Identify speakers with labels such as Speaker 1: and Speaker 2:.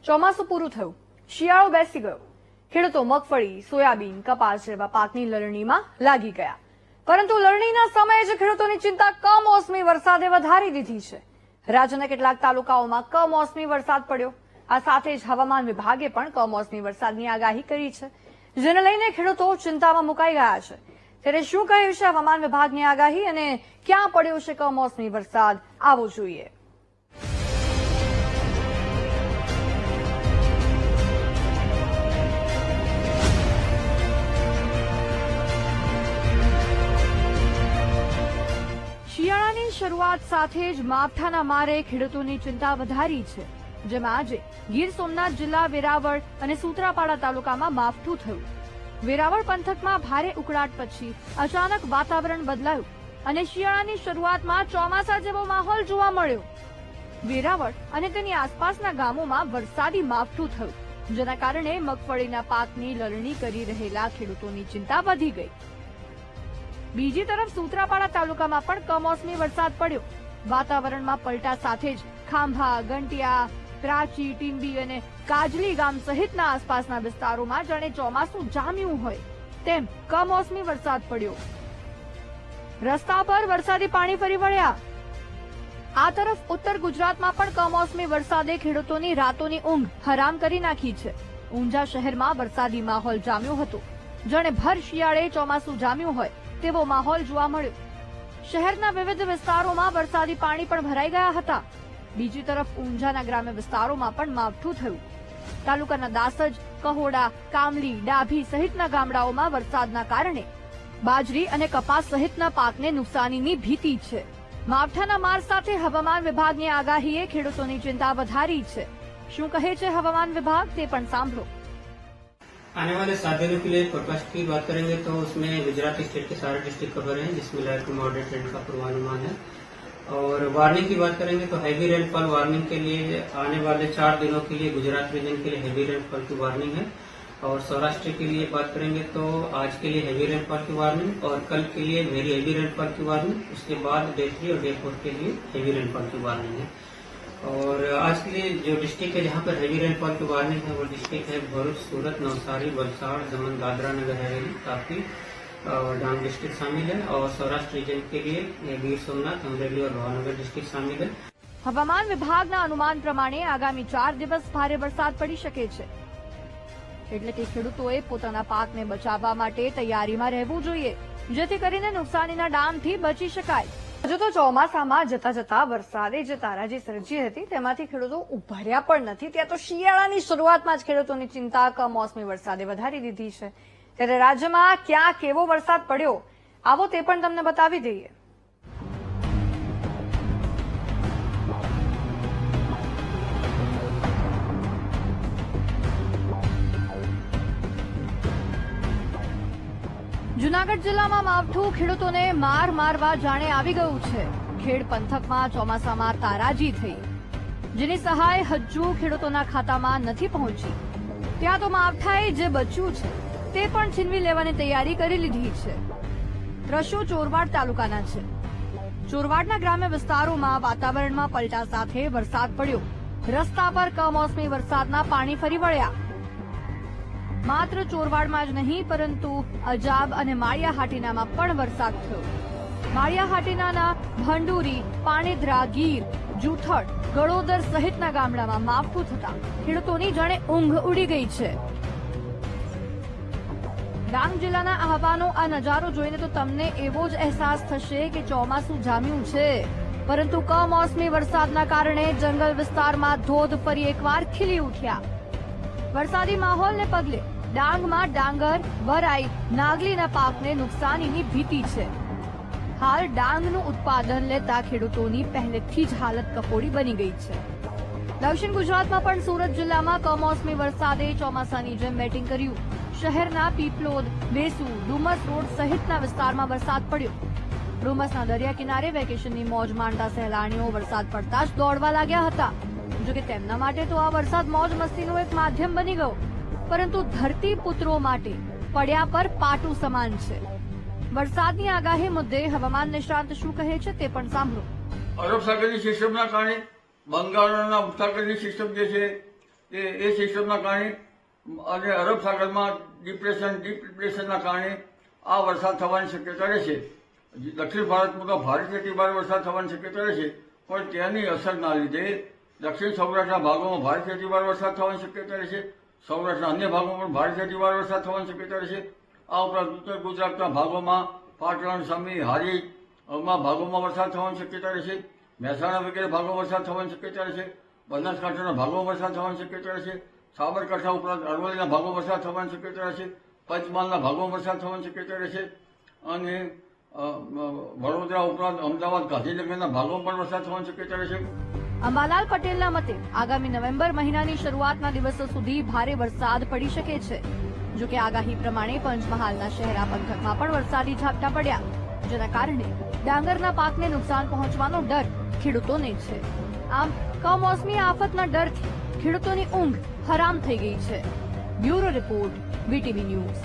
Speaker 1: ચોમાસું પૂરું થયું, શિયાળો બેસી ગયો. ખેડૂતો મગફળી, સોયાબીન, કપાસ જેવા પાકની લણણીમાં લાગી ગયા. પરંતુ લણણીના સમયે જ ખેડૂતોની ચિંતા કમોસમી વરસાદે વધારી દીધી છે. રાજ્યના કેટલાક તાલુકાઓમાં કમોસમી વરસાદ પડ્યો. આ સાથે જ હવામાન વિભાગે પણ કમોસમી વરસાદની આગાહી કરી છે, જેને લઈને ખેડૂતો ચિંતામાં મુકાઈ ગયા છે. ત્યારે શું કહ્યું છે હવામાન વિભાગની આગાહી અને ક્યાં પડ્યો છે કમોસમી વરસાદ, આવો જોઈએ. શિયાળાની શરૂઆત સાથે જ માવઠાના મારે ખેડૂતોની ચિંતા વધારી છે. જેમાં આજે ગીર સોમનાથ જિલ્લા વેરાવળ અને સૂત્રાપાડા તાલુકામાં માવઠું થયું. વેરાવળ પંથકમાં ભારે ઉકળાટ પછી અચાનક વાતાવરણ બદલાયું અને શિયાળાની શરૂઆતમાં ચોમાસા જેવો માહોલ જોવા મળ્યો. વેરાવળ અને તેની આસપાસના ગામોમાં વરસાદી માવઠું થયું, જેના કારણે મગફળીના પાકની લણણી કરી રહેલા ખેડૂતોની ચિંતા વધી ગઈ. બીજી તરફ સૂત્રાપાડા તાલુકામાં પણ કમોસમી વરસાદ પડ્યો. વાતાવરણમાં પલટા સાથે જ ખાંભા, ગંટિયા, પ્રાચી, ટીંબી અને કાજલી ગામ સહિતના આસપાસના વિસ્તારોમાં જાણે ચોમાસું જામ્યું હોય તેમ કમોસમી વરસાદ પડ્યો. રસ્તા પર વરસાદી પાણી ફરી વળ્યા. આ તરફ ઉત્તર ગુજરાતમાં પણ કમોસમી વરસાદે ખેડૂતોની રાતોની ઊંઘ હરામ કરી નાખી છે. ઊંઝા શહેરમાં વરસાદી માહોલ જામ્યો હતો. જાણે ભર શિયાળે ચોમાસું જામ્યું હોય તેવો માહોલ જોવા મળ્યો. શહેરના વિવિધ વિસ્તારોમાં વરસાદી પાણી પણ ભરાઈ ગયા હતા. બીજી તરફ ઊંઝાના ગ્રામ્ય વિસ્તારોમાં પણ માવઠું થયું. તાલુકાના દાસજ, કહોડા, કામલી, ડાભી સહિતના ગામડાઓમાં વરસાદના કારણે બાજરી અને કપાસ સહિતના પાકને નુકસાનીની ભીતિ છે. માવઠાના માર સાથે હવામાન વિભાગની આગાહીએ ખેડૂતોની ચિંતા વધારી છે. શું કહે છે હવામાન વિભાગ તે પણ સાંભળો.
Speaker 2: आने वाले 7 दिनों के लिए फोरकास्ट की बात करेंगे तो उसमें गुजरात स्टेट के सारे डिस्ट्रिक्ट कवर हैं, जिसमें लाइट टू मॉडरेट रेन का पूर्वानुमान है. और वार्निंग की बात करेंगे तो हैवी रेनफॉल वार्निंग के लिए आने वाले 4 दिनों के लिए गुजरात रीजन के लिए हैवी रेनफॉल की वार्निंग है. और सौराष्ट्र के लिए बात करेंगे तो आज के लिए हैवी रेनफॉल की वार्निंग और कल के लिए वेरी हैवी रेनफॉल की वार्निंग. उसके बाद डे 3 और डे 4 के लिए हैवी रेनफॉल की वार्निंग है. और आज के लिए जो डिस्ट्रिक्ट है जहाँ पर हैवी रेनफॉल की वार्निंग है वो डिस्ट्रिक्ट है भरूच, सूरत, नवसारी, वलसाड़, दमन, दादरा नगर हवेली, तापी और डांग डिस्ट्रिक्ट शामिल है. और सौराष्ट्र रीजन के लिए गीर सोमनाथ, अमरेली और भावनगर डिस्ट्रिक्ट शामिल है.
Speaker 1: હવામાન વિભાગના અનુમાન પ્રમાણે આગામી 4 દિવસ ભારે વરસાદ પડી શકે છે. એટલે કે ખેડૂતોએ પોતાના પાકને બચાવવા માટે તૈયારીમાં રહેવું જોઈએ, જેથી કરીને નુકસાનીના ડામથી બચી શકાય. હજુ તો ચોમાસામાં જતા જતા વરસાદે જે તારાજી સર્જી હતી તેમાંથી ખેડૂતો ઉભર્યા પણ નથી. ત્યાં તો શિયાળાની શરૂઆતમાં જ ખેડૂતોની ચિંતા કમોસમી વરસાદે વધારી દીધી છે. ત્યારે રાજ્યમાં ક્યાં કેવો વરસાદ પડ્યો, આવો તે પણ તમને બતાવી દઈએ. જૂનાગઢ જિલ્લામાં માવઠું ખેડૂતોને માર મારવા જાણે આવી ગયું છે. ખેડ પંથકમાં ચોમાસામાં તારાજી થઈ, જેની સહાય હજુ ખેડૂતોના ખાતામાં નથી પહોંચી. ત્યાં તો માવઠાએ જે બચ્યું છે તે પણ છીનવી લેવાની તૈયારી કરી લીધી છે. દ્રશ્યો ચોરવાડ તાલુકાના છે. ચોરવાડના ગ્રામ્ય વિસ્તારોમાં વાતાવરણમાં પલટા સાથે વરસાદ પડ્યો. રસ્તા પર કમોસમી વરસાદના પાણી ફરી વળ્યા. માત્ર ચોરવાડમાં જ નહીં પરંતુ અજાબ અને માળિયા હાટીનામાં પણ વરસાદ થયો. માળિયા હાટીનાના ભંડુરી, પાણીધ્રા, ગીર, જૂથડ, ગળોદર સહિતના ગામડામાં માવઠું થતા ખેડૂતોની જાણે ઊંઘ ઉડી ગઈ છે. ડાંગ જિલ્લાના આહવાનો આ નજારો જોઈને તો તમને એવો જ અહેસાસ થશે કે ચોમાસું જામ્યું છે. પરંતુ કમોસમી વરસાદના કારણે જંગલ વિસ્તારમાં ધોધ ફરી એકવાર ખીલી ઉઠ્યા. વરસાદી માહોલને પગલે ડાંગમાં ડાંગર, વરાઈ, નાગલીના પાકને નુકસાનીની ભીતિ છે. હાલ ડાંગનું ઉત્પાદન લેતા ખેડૂતોની પહેલેથી જ હાલત કફોડી બની ગઈ છે. દક્ષિણ ગુજરાતમાં પણ સુરત જિલ્લામાં કમોસમી વરસાદે ચોમાસાની જેમ બેટિંગ કર્યું. શહેરના પીપલોદ, વેસુ, ડુમસ રોડ સહિતના વિસ્તારમાં વરસાદ પડ્યો. ડુમસના દરિયા કિનારે વેકેશનની મોજ માણતા સહેલાણીઓ વરસાદ પડતા જ દોડવા લાગ્યા હતા. જોકે તેમના માટે તો આ વરસાદ મોજ મસ્તીનું એક માધ્યમ બની ગયો, પરંતુ ધરતી પુત્રો માટે પડ્યા પર પાટું સમાન છે. વરસાદની આગાહી મુદ્દે હવામાન નિષ્ણાંત શું કહે છે તે પણ સાંભળો.
Speaker 3: અરબ સાગરની સિસ્ટમના કારણે બંગાળના ઉપસાગરની સિસ્ટમ જે છે કે એ સિસ્ટમના કારણે અને અરબ સાગરમાં ડીપ ડિપ્રેશનના કારણે આ વરસાદ થવાની શક્યતા રહેશે. દક્ષિણ ભારતમાં તો ભારેથી અતિભારે વરસાદ થવાની શક્યતા રહેશે, પણ તેની અસરના લીધે દક્ષિણ સૌરાષ્ટ્રના ભાગોમાં ભારેથી અતિભારે વરસાદ થવાની શક્યતા રહેશે. સૌરાષ્ટ્રના અન્ય ભાગોમાં પણ ભારેથી અતિભારે વરસાદ થવાની શક્યતા રહેશે. આ ઉપરાંત ઉત્તર ગુજરાતના ભાગોમાં પાટણ, સમી, હારીજમાં ભાગોમાં વરસાદ થવાની શક્યતા રહેશે. મહેસાણા વગેરે ભાગોમાં વરસાદ થવાની શક્યતા રહેશે. બનાસકાંઠાના ભાગોમાં વરસાદ થવાની શક્યતા રહેશે. સાબરકાંઠા ઉપરાંત અરવલ્લીના ભાગોમાં વરસાદ થવાની શક્યતા રહેશે. પંચમહાલના ભાગોમાં વરસાદ થવાની શક્યતા રહેશે. અને વડોદરા ઉપરાંત અમદાવાદ, ગાંધીનગરના ભાગોમાં પણ વરસાદ થવાની શક્યતા રહેશે.
Speaker 1: અંબાલાલ પટેલના મતે આગામી નવેમ્બર મહિનાની શરૂઆતના દિવસો સુધી ભારે વરસાદ પડી શકે છે. જોકે આગાહી પ્રમાણે પંચમહાલના શહેરા પંથકમાં પણ વરસાદી ઝાપટા પડ્યા, જેના કારણે ડાંગરના પાકને નુકસાન પહોંચવાનો ડર ખેડૂતોને છે. આમ કમોસમી આફતના ડરથી ખેડૂતોની ઊંઘ હરામ થઈ ગઈ છે. Bureau report, VTV news.